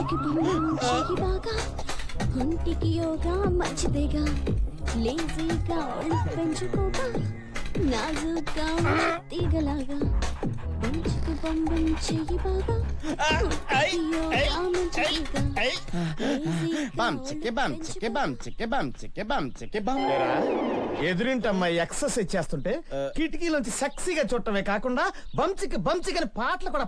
చికి బొమ్మ చెయ్యి బాగా ఒంటికి యోగా మంచిదేగా లేజీగా పెంచుకోగా నాజుగా తీగలాగా చికి బొమ్మ చెయ్యి బాగా ఎదురింటమ్మాయి ఎక్సర్సైజ్ చేస్తుంటే కిటికీలోంచి సెక్సీగా చూడటమే కాకుండా బంచికి బంచికని పాటలు కూడా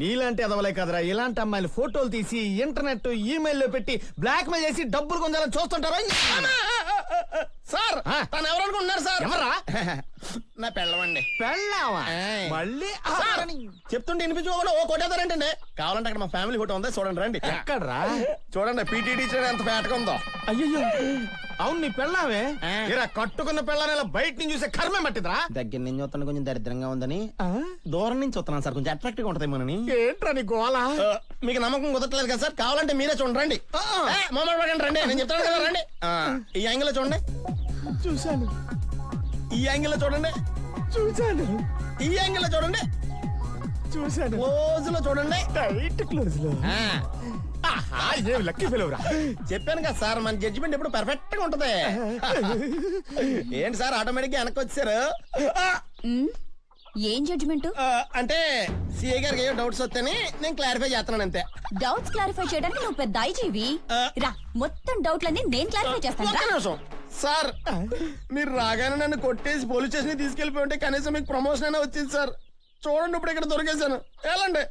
నీలాంటి ఎదవలే కదరా ఇలాంటి అమ్మాయిలు ఫోటోలు తీసి ఇంటర్నెట్ ఈమెయిల్ లో పెట్టి బ్లాక్ మెయిల్ చేసి డబ్బులు కొందాలని చూస్తుంటారా సార్ తను ఎవరు అనుకుంటున్నారు సార్? ఎవరా? నా పెళ్ళమండి. పెళ్ళావా? మళ్ళీ చెప్తుంటే వినిపించుకోకుండా ఓ కొట్టేస్తారంటండి. కావాలంటే అక్కడ మా ఫ్యామిలీ ఫోటో ఉంది, చూడండి రండి. ఎక్కడ్రా? చూడండి పీటీ టీచర్ ఎంత పేటగా ఉందో. అయ్యో అవును నీ పెళ్ళావే ఇలా కట్టుకున్న పెళ్ళాన్ని ఇలా బయట నుంచి చూసే కర్మే పట్టిద్రా. దగ్గర నుంచి చూస్తాను కొంచెం దరిద్రంగా ఉందని దూరం నుంచి చూస్తున్నాను సార్, కొంచెం అట్రాక్టివ్ గా ఉంటది మనని. ఏంట్రా నీ గోళ? మీకు నమ్మకం కుదరట్లేదు కదా సార్, కావాలంటే మీరే చూడండి రండి. మామూలు పడండి రండి, నేను చెప్తాను కదా రండి. ఈ యాంగిల్ లో చూడండి. చూశాను. ఈ యాంగిల్ లో చూడండి. చూశాను. ఈ యాంగిల్ లో చూడండి. చూశాను. క్లోజ్ లో చూడండి. టైట్ క్లోజ్ లో. లక్కీ ఫెలోరా. చెప్పాను కదా సార్, మన జడ్జిమెంట్ ఎప్పుడు పర్ఫెక్ట్ గా ఉంటది. ఏంటి సార్ ఆటోమేటిక్ గా వెనక్కి వచ్చారు? ఏం జడ్జిమెంట్? అంటే సిఐ గారికి ఏదో డౌట్స్ వస్తేనే నేను క్లారిఫై చేస్తున్నాను అంతే. డౌట్స్ క్లారిఫై చేయడానికి నువ్వు పెద్ద ఐజీవి రా, మొత్తం డౌట్లన్నీ నేను క్లారిఫై చేస్తాను. ఒక్క నిమిషం సార్, మీరు రాగానే నన్ను కొట్టేసి పోలీస్ స్టేషన్ తీసుకెళ్లిపోయి ఉంటే కనీసం మీకు ప్రమోషన్ అయినా వచ్చింది సార్. చూడండి ఇప్పుడు ఇక్కడ దొరికేశాను. వెళ్ళండి,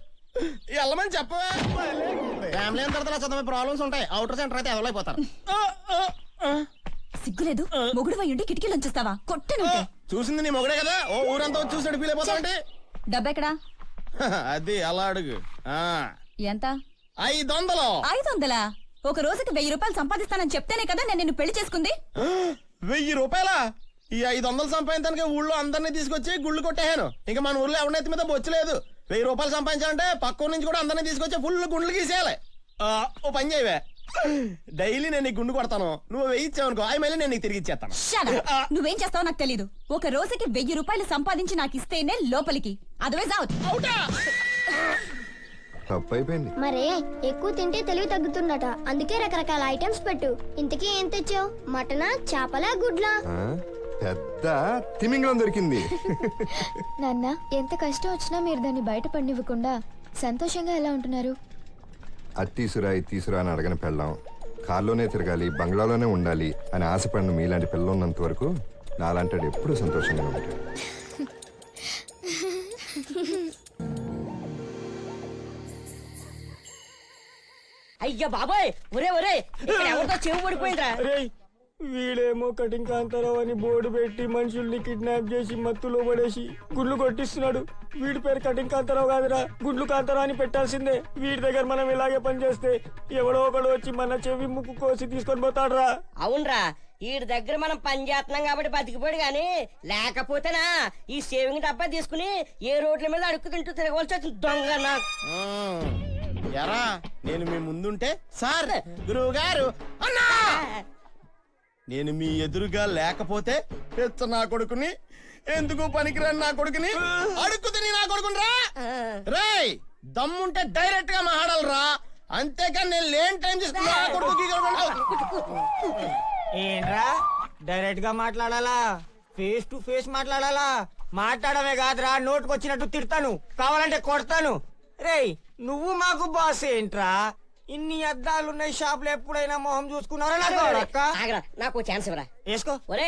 వెళ్ళమని చెప్పవే. ఫ్యామిలీ అయిన తర్వాత చదువు ప్రాబ్లమ్స్ ఉంటాయి. అవుటర్ సెంటర్ అయితే ఎవరైపోతారు. సిగ్గులేదు, మొగుడు వై ఉండి కిటికీలు ఉంచుతావా? కొట్టను. చూసింది నీ మొగుడే కదా, ఓ ఊరంతా వచ్చి చూసాడు ఫీల్ అయిపోతావంటే. డబ్బెక్కడా? అది అలా అడుగు. ఎంత? 500. 500? ఒక రోజుకి 1000 రూపాయలు సంపాదిస్తానని చెప్తేనే కదా నేను నిన్ను పెళ్లి చేసుకుంది. 1000 రూపాయలా? ఈ 500 సంపాదించడానికి ఊళ్ళో అందరినీ తీసుకొచ్చి గుళ్ళు కొట్టేహాను. ఇంకా మన ఊర్లో ఎవరినైతే మీద బొచ్చలేదు. 1000 రూపాయలు సంపాదించాలంటే పక్క నుంచి కూడా అందరినీ తీసుకొచ్చి ఫుల్ గుండ్లు గీసేయాలి. ఓ పని చేయవే, డైలీ నేను నీకు గుండు కొడతాను, నువ్వు 1000 ఇచ్చావనుకో, ఆ మళ్ళీ నేను నీకు తిరిగి ఇచ్చేస్తాను. నువ్వేం చేస్తావో నాకు తెలీదు. ఒక రోజుకి 1000 రూపాయలు సంపాదించి నాకు ఇస్తేనే లోపలికి, అదర్వైజ్ అవుట్. తప్పైపోయింది. మరే ఎక్కువ తింటే తెలివి తగ్గుతుందట, అందుకే రకరకాల ఐటమ్స్ పెట్టు. ఇంతకీ ఏం తెచ్చావు? మటనా, చేపలా, గుడ్లా? పెద్ద తిమింగలం దొరికింది. నాన్న, ఎంత కష్టం వచ్చినా మీరు దాన్ని బయట పడినివ్వకుండా సంతోషంగా ఎలా ఉంటున్నారు? అది తీసురా అని అడగని పెళ్ళాం, కార్లోనే తిరగాలి, బంగ్లాలోనే ఉండాలి అని ఆశపడిన మీలాంటి పిల్లలు ఉన్నంత వరకు నాలాంటాడు ఎప్పుడూ సంతోషంగా ఉంటాడు. అయ్యా బాబాయ్, ఒరే ఒరే, ఇక్కడ ఎవరితో చెవు పడిపోయిందిరా. వీడేమో కటింగ్ కాంతారావు అని బోర్డు పెట్టి మనుషుల్ని కిడ్నాప్ చేసి మత్తులో పడేసి గుడ్లు కొట్టిస్తున్నాడు. వీడి పేరు కటింగ్ కాంతారావు కాదురా, గుడ్లు కాంతారావు అని పెట్టాల్సిందే. వీడి దగ్గర మనం ఇలాగే పనిచేస్తే ఎవడో ఒకడు వచ్చి మన చెవి ముక్కు కోసి తీసుకొని పోతాడురా. అవునరా, వీడి దగ్గర మనం పని చేస్తున్నాం కాబట్టి బతికిపోయాడు గాని, లేకపోతేనా ఈ సేవింగ్ డబ్బా తీసుకుని ఏ రోడ్ల మీద అడుక్కు తింటూ తిరగవలసి వచ్చింది దొంగ. ఎరా నేను మీ ముందుంటే సార్ గురువు గారు అన్నా, నేను మీ ఎదురుగా లేకపోతే పెచ్చ నా కొడుకుని, ఎందుకు పనికిరాని నా కొడుకుని అడుక్కు తిని నా కొడుకుని రా. రేయ్ దమ్ముంటే డైరెక్ట్ గా మాట్లాడాలరా, అంతేకాని నేను లేని టైం తీసుకున్నా కొడుకు. ఏంట్రా డైరెక్ట్ గా మాట్లాడాలా? ఫేస్ టు ఫేస్ మాట్లాడాలా? మాట్లాడమే కాదురా, నోటుకొచ్చినట్టు తిడతాను, కావాలంటే కొడతాను. రేయ్ నువ్వు మాకు బాస్ ఏంట్రా? ఇన్ని అద్దాలున్నాయి షాపులో, ఎప్పుడైనా మొహం చూసుకున్నారా? నాకు ఛాన్స్ ఇవ్వరా. వేసుకో. ఒరే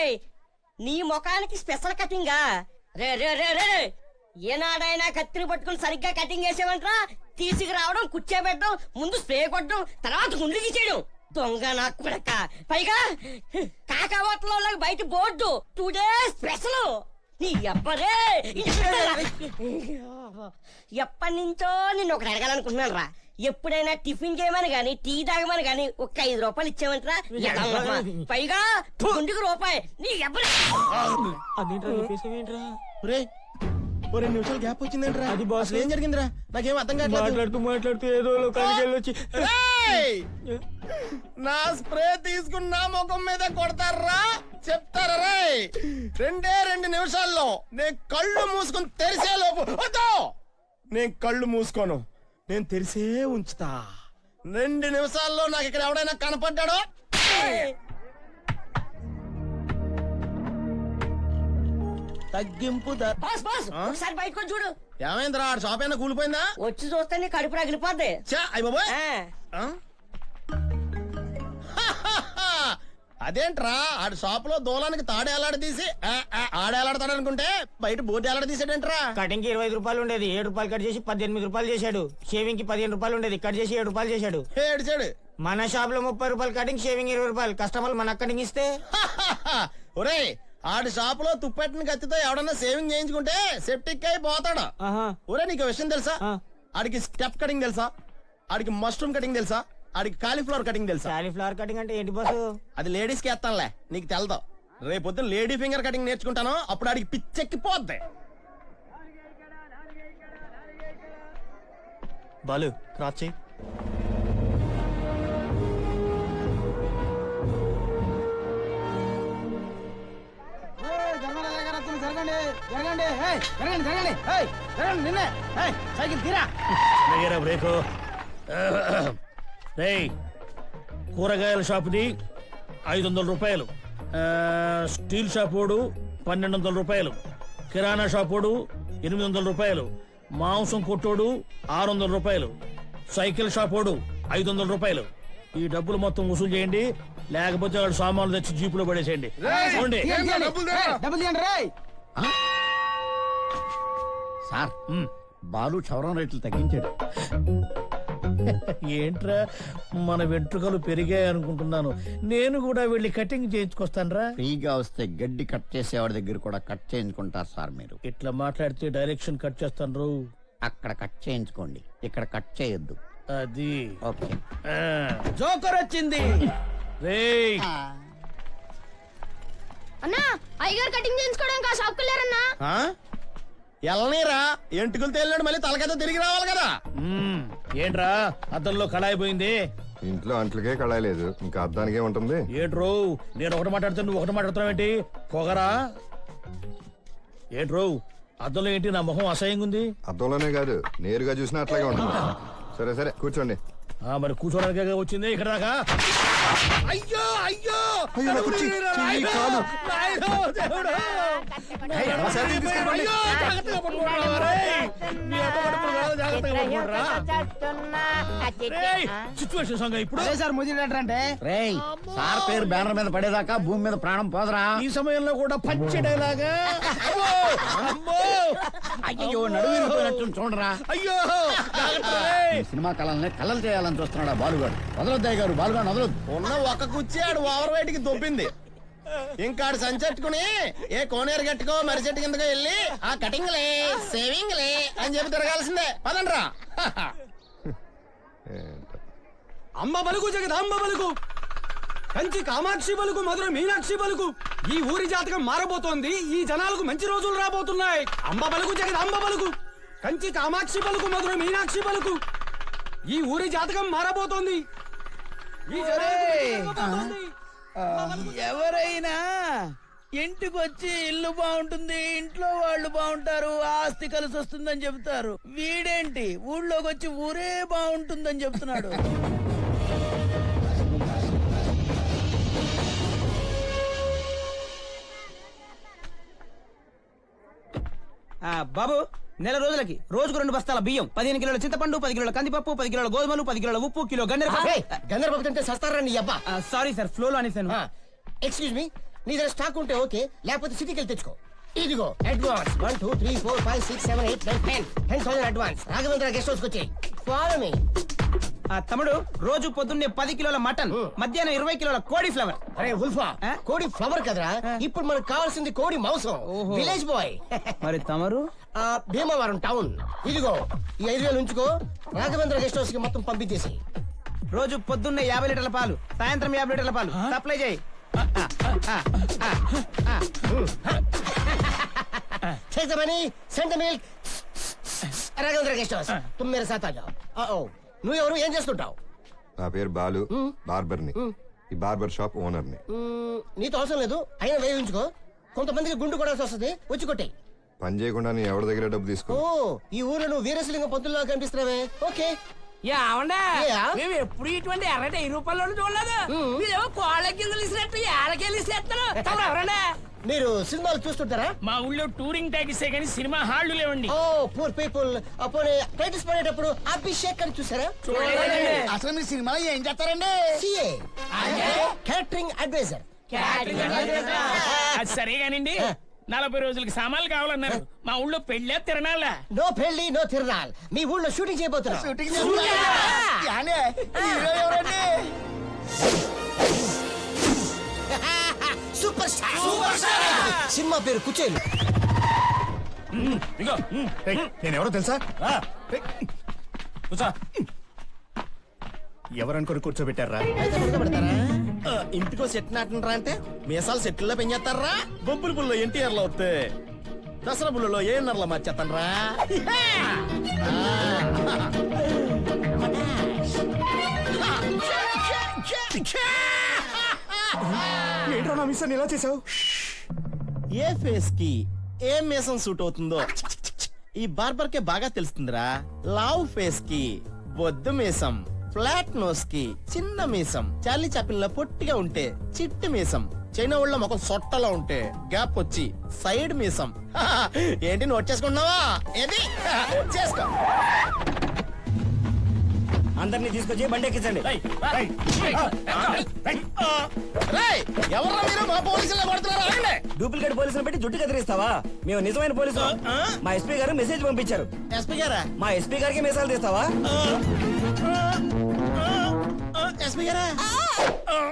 నీ ముఖానికి స్పెషల్ కటింగా? రే రే రే రే, ఏనాడైనా కత్తిని పట్టుకుని సరిగ్గా కటింగ్ వేసేవంటరా? తీసుకురావడం, కూర్చోబెట్టడం, ముందు స్ప్రే కొట్టడం, తర్వాత గుండ్లు గీసేయడం. దొంగ నా కొడక. పైగా కాకావట్లో బయట బోర్డు 2 days స్పెషల్. నీ అబ్బరే, ఎప్పటి నుంచో నిన్ను ఒకటి అడగాలనుకుంటున్నాను రా. ఎప్పుడైనా టిఫిన్ చేయమని గాని, టీ తాగమని గాని ఒక్క 5 రూపాయలు ఇచ్చామంటరా? పైగా గుండుకు రూపాయి. నీ ఎబ్బరే. 2 నిమిషాలు గ్యాప్ వచ్చిందేంట్రా? అది బాస్ ఏం జరిగిందిరా? నాకేం అర్థం కాదు. మాట్లాడుతూ ఏదో లోకానికి వెళ్ళొచ్చి నా స్ప్రే తీసుకున్నా ముఖం మీద కొడతారా? చెప్తారా? రే 2 నిమిషాల్లో నేను కళ్ళు మూసుకుని తెరిసే లోపు నేను కళ్ళు మూసుకోను, నేను తెరిసే ఉంచుతా. 2 నిమిషాల్లో నాకు ఇక్కడ ఎవడైనా కనపడ్డాడో తగ్గింపు బాస్ బాస్ ఒకసారి బయటకు వచ్చి చూడు. ఏమైందిరా ఆడ షాప్ అయినా కూలిపోయిందా? వచ్చి చూస్తే నీ కడుపు రగిలిపోద్ది. చా అయ్య బాబోయ్. ఆ, అదేంట్రా ఆడ షాప్ లో దూలానికి తాడేలాడ తీసి ఆడేలాడతాడనుకుంటే బయట బోటి ఏలాడ తీసాడేంట్రా? కటింగ్ కి 25 రూపాయలు ఉండేది, 7 రూపాయలు కట్ చేసి 18 రూపాయలు చేశాడు. షేవింగ్ కి 15 రూపాయలు ఉండేది, కట్ చేసి 7 రూపాయలు చేశాడు. ఏడిచాడు. మన షాప్ లో 30 రూపాయలు కటింగ్, షేవింగ్ 20 రూపాయలు. కస్టమర్లు మన కటింగ్ ఇస్తే ఒరే ఆడి షాప్ లో తుప్పెట్టిన కత్తితో ఎవడన్నా సేవింగ్ చేయించుకుంటే సెప్టిక్ అయి పోతాడు. ఒరే నీకు విషయం తెలుసా? ఆడికి స్టెప్ కటింగ్ తెలుసా? ఆడికి మష్రూమ్ కటింగ్ తెలుసా? ఆడికి కాలీఫ్లవర్ కటింగ్ తెలుసా? కాలీఫ్లవర్ కటింగ్ అంటే ఏంటి బాసు? అది లేడీస్ కి ఎత్తానులే, నీకు తెలదు. రేపొద్దున లేడీ ఫింగర్ కటింగ్ నేర్చుకుంటాను, అప్పుడు ఆడికి పిచ్చెక్కిపోద్ది. బాలు క్రాస్ చెయ్యి. బ్రేకు రేయ్, కూరగాయల షాపుది 500 రూపాయలు, స్టీల్ షాప్ వాడు 1200 రూపాయలు, కిరాణా షాప్ వాడు 800 రూపాయలు, మాంసం కొట్టోడు 600 రూపాయలు, సైకిల్ షాప్ వాడు 500 రూపాయలు. ఈ డబ్బులు మొత్తం వసూలు చేయండి, లేకపోతే వాడు సామాన్లు తెచ్చి జీపులో పడేసేయండి. చూడండి. సార్ బాలు క్షవరం రేట్లు తగ్గించాడు. ఏంట్రా మన వెంట్రుకలు పెరిగాయి అనుకుంటున్నాను. నేను కూడా వెళ్ళి కటింగ్ చేయించుకొస్తానరా. ఫ్రీగా వస్తే గడ్డి కట్ చేసేవాడి దగ్గర కూడా కట్ చేయించుకుంటారు సార్ మీరు. ఇట్లా మాట్లాడితే డైరెక్షన్ కట్ చేస్తాను. అక్కడ కట్ చేయించుకోండి, ఇక్కడ కట్ చేయొద్దు. అది ఓకే. జోకర్ వచ్చింది. రేయ్ అన్నా అయ్యగారు కటింగ్ చేయించుకోవడానికి ఆ షాప్కి వెళ్ళారన్నా. ఎలనీరా ఎంటుకలు తేలినాడు, మళ్ళీ తలకైతే తిరిగి రావాలి కదా. ఏంట్రా అద్దంలో కళాయి పోయింది? ఇంట్లో అంట్లకే కళాయలేదు, ఇంకా అద్దానికే ఉంటుంది. ఏంట్రో నేను ఒకటి మాట్లాడుతా నువ్వు ఒకటి మాట్లాడుతున్నావు ఏంటి? పొగరా ఏంట్రో? అద్దంలో ఏంటి నా మొహం అసహ్యంగా ఉంది? అద్దంలోనే కాదు, నేరుగా చూసినా అట్లాగే ఉంటుంది. సరే సరే కూర్చోండి. మరి కూర్చోడానికి వచ్చింది ఇక్కడ దాకా. అయ్యో అయ్యో అయ్యో, నా కుర్చీ, చెయ్యి, కాలు. నాయనో, దేవుడా. అయ్యో, జాగ్రత్తగా పట్టుకోరా రేయ్. మీ అమ్మ కడుపులో కాదు, జాగ్రత్తగా పట్టుకోరా. రేయ్, సిచ్యువేషన్ సంగ ఇప్పుడు రేయ్ సార్ పేరు బ్యానర్ మీద పడేదాకా భూమి మీద ప్రాణం పోదరా. ఈ సమయంలో కూడా పచ్చి డైలాగా. అయ్యో నడువు చూడరా. అయ్యో జాగ్రత్త రేయ్. సినిమా కళల్ని కళ్ళలు చేయాలని చూస్తున్నాడు బాలుగాడు. వదలొద్దాయి గారు, బాలుగాడు వదలొద్దు. ఉన్న ఒక కుర్చీ ఆడు ఓవర్ వైట్ కి దొబ్బింది. ఇంకా ఆడు సంచెట్టుకుని ఏ కోనేరు గట్టుకో మరి చెట్టు కిందకో వెళ్ళి ఆ కటింగ్ లే సేవింగ్ లే అని చెప్పి తిరగాల్సిందే. పదండ్రా. అమ్మ బలుగు జగదాంబ బలుగు, కంచి కామాక్షి బలుగు, మధుర మీనాక్షి బలుగు. ఈ ఊరి జాతకం మారబోతోంది, ఈ జనాలకు మంచి రోజులు రాబోతున్నాయి. అమ్మ బలుగు జగదాంబ బలుగు, కంచి కామాక్షి బలుగు, మధుర మీనాక్షి బలుగు. ఈ ఊరి జాతకం మారబోతోంది, ఈ జనాలకు మారబోతోంది. ఎవరైనా ఇంటికొచ్చి ఇల్లు బాగుంటుంది, ఇంట్లో వాళ్ళు బాగుంటారు, ఆస్తి కలిసి వస్తుందని చెబుతారు. వీడేంటి ఊళ్ళోకి వచ్చి ఊరే బాగుంటుందని చెప్తున్నాడు. బాబు నెల రోజులకి రోజుకు 2 బస్తాల బియ్యం, 15 కిలోల చింతపండు, 10 కిలోల కందిపప్పు, 10 కిలోల గోధుమలు, 10 కిలోల ఉప్పు, కిలో గందరబాబు తింటే సస్తారా నీ అబ్బా. సారీ సార్, ఫ్లో లో అనేసాను. ఎక్స్క్యూజ్ మీ, నీ దగ్గర స్టాక్ ఉంటే ఓకే, లేకపోతే సిటీకి వెళ్ళి తెచ్చుకో. ఇదిగో advance 1 2 3 4 5 6 7 8 9 10,000 advance. Raghavendra guest house వచ్చి ఫాలో మీ. తమ్ముడు రోజు పొద్దున్నే 10 కిలోల మటన్, మధ్యాహ్నం 20 కిలోల కోడి ఫ్లవర్. అరే ఉల్ఫా, కోడి ఫ్లవర్ కదరా, ఇప్పుడు మనకు కావాల్సింది కోడి మాంసం. Village boy. మరి తమరు? భీమవరం టౌన్. ఇదిగో ఈ 5,000 ఉంచుకో, రాఘవేంద్ర గెస్ట్ హౌస్ కి మొత్తం పంపించేసి. రోజు పొద్దున్నే 50 లీటర్ల పాలు, సాయంత్రం 50 లీటర్ల పాలు సప్లై చేయి. Take the money, send the milk. Raghavendra guest house, తుమ్ మేరే సాత్ ఆ జాओ. నువ్వు ఎవరు, ఏం చేస్తుంటావు? నా పేరు బాలు, బార్బర్ని. ఈ బార్బర్ షాప్ ఓనర్ని. నీతో అవసరం లేదు, అయినా వేయించుకో. కొంతమందికి గుండు కొడాల్సి వస్తుంది, వచ్చి కొట్టే. పని చేయకుండా నీ ఎవరి దగ్గర డబ్బు తీసుకో. ఓ, ఈ ఊర్లో నువ్వు వీరేశలింగం పంతుల్లో కనిపిస్తున్నావే. ఓకే, ఏమండే మేము ఎప్పుడు ఇటువంటి ఎర్రటి 10 రూపాయలు చూడలేదు మీరేమో కోళ్ళ గింజలు ఇసినట్టు ఏళ్ళకెళ్ళి ఇసిరేస్తారు ఎవరండే మీరు సినిమాలు చూస్తుంటారా? మా ఊళ్ళో టూరింగ్ టాకీసే కానీ సినిమా హాళ్లు లేవండి ఓ పూర్ పీపుల్. అప్పుడు ప్రాక్టీస్ పడేటప్పుడు అభిషేక్ అని చూసారా? అసలు మీరు సినిమాలో ఏం చేస్తారండి? CA catering advisor. అది సరే కానివ్వండి 40 రోజులకి సామాన్లు కావాలన్నారు మా ఊళ్ళో పెళ్ళే తిరణాలా నో పెళ్లి నో తిరణాల్. మీ ఊళ్ళో షూటింగ్ చేయబోతున్నా. Super star. సినిమా పేరు కుచేలు. నేనెవరో తెలుసా? ఎవరనుకొని కూర్చోబెట్టారా? ఇంటికో సెట్ నాటనరా అంటే మీసాలు సెట్లో పెంచేస్తారా? బొబ్బుల పుల్లో ఎన్టీఆర్ లో వస్తే దసరా పుల్లలో ఏ నర్ల మార్చేస్తానరా? ఏంట్రా నా మిస్ ఎలా చేసావు? ఏ ఫేస్ కి ఏ మీసం సూట్ అవుతుందో ఈ బార్బర్ కే బాగా తెలుస్తుందిరా. లావ్ ఫేస్ కి బొద్దు మీసం, ఫ్లాట్ నోస్ కి చిన్న మీసం, చార్లీ చాపిన్ లో పొట్టిగా ఉంటే చిట్టి మీసం, చైనా ఊళ్ళో ముఖం సొట్టలో ఉంటే గ్యాప్ వచ్చి సైడ్ మీసం. ఏంటి నోట్ చేసుకుంటున్నావా? ఏది చేసుకో. అందరినీ తీసుకొచ్చి బండి ఎక్కించండి. ఎవరు మీరు మా పోలీసులు కొడుతున్నారు? డూప్లికేట్ పోలీసులు పెట్టి జుట్టు కదిరిస్తావా? మేము నిజమైన పోలీసులు. మా ఎస్పీ గారు మెసేజ్ పంపించారు. ఎస్పీ గారా? మా ఎస్పీ గారికి మెసేజ్ తీస్తావా? ఎస్పీ గారా?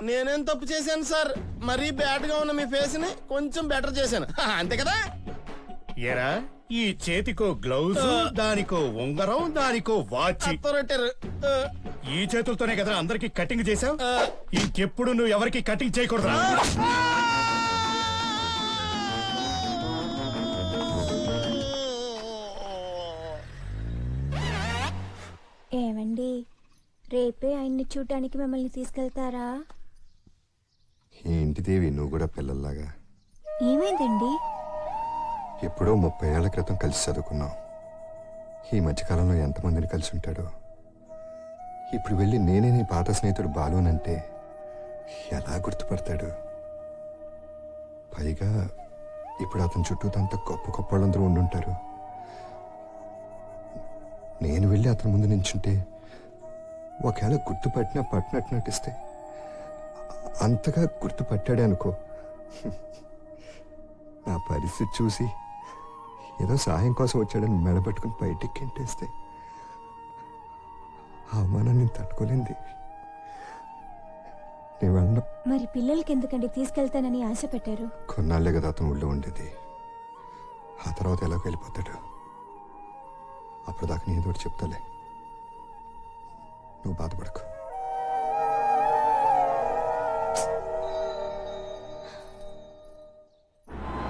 నేనేం తప్పు చేశాను సార్? మరీ బ్యాడ్ గా ఉన్న మీ ఫేస్ ని కొంచెం బెటర్ చేశాను అంతే కదా? ఏరా ఈ చేతికో గ్లౌజ్, దానికో ఉంగరం, దానికో వాచ్. ఈ చేతులతోనే కదా అందరికి కటింగ్ చేసావు. ఇంకెప్పుడు నువ్వు ఎవరికి కటింగ్ చేయకూడదు. ఏమండి రేపే ఆయన్ని చూడటానికి మిమ్మల్ని తీసుకెళ్తారా? ఏంటి దేవి నువ్వు కూడా పిల్లల్లాగా? ఏమైందండి? ఎప్పుడో 30 ఏళ్ల క్రితం కలిసి చదువుకున్నాం. ఈ మధ్యకాలంలో ఎంతమందిని కలిసి ఉంటాడో. ఇప్పుడు వెళ్ళి నేనే నీ పాత స్నేహితుడు బాలునంటే ఎలా గుర్తుపడతాడు? పైగా ఇప్పుడు అతని చుట్టూ అంత గొప్ప గొప్ప వాళ్ళందరూ ఉండుంటారు. నేను వెళ్ళి అతని ముందు నించుంటే ఒకవేళ గుర్తుపట్టినా పట్టినట్టు నటిస్తే అంతగా గుర్తుపట్టాడే అనుకో. నా పరిస్థితి చూసి ఏదో సహాయం కోసం వచ్చాడని మెడబట్టుకుని బయటికి కెంటేస్తే ఆ అవమానం నేను తట్టుకోలేంది. నేను వెళ్ళను. మరి పిల్లలకి ఎందుకండి తీసుకెళ్తానని ఆశ పెట్టారు? కొన్నాళ్లే కదా అతను ఊళ్ళో ఉండేది. ఆ తర్వాత ఎలాగో వెళ్ళిపోతాడు. అప్పుడు దాకా నేను ఏదో ఒకటి చెప్తాలే. నువ్వు బాధపడకు.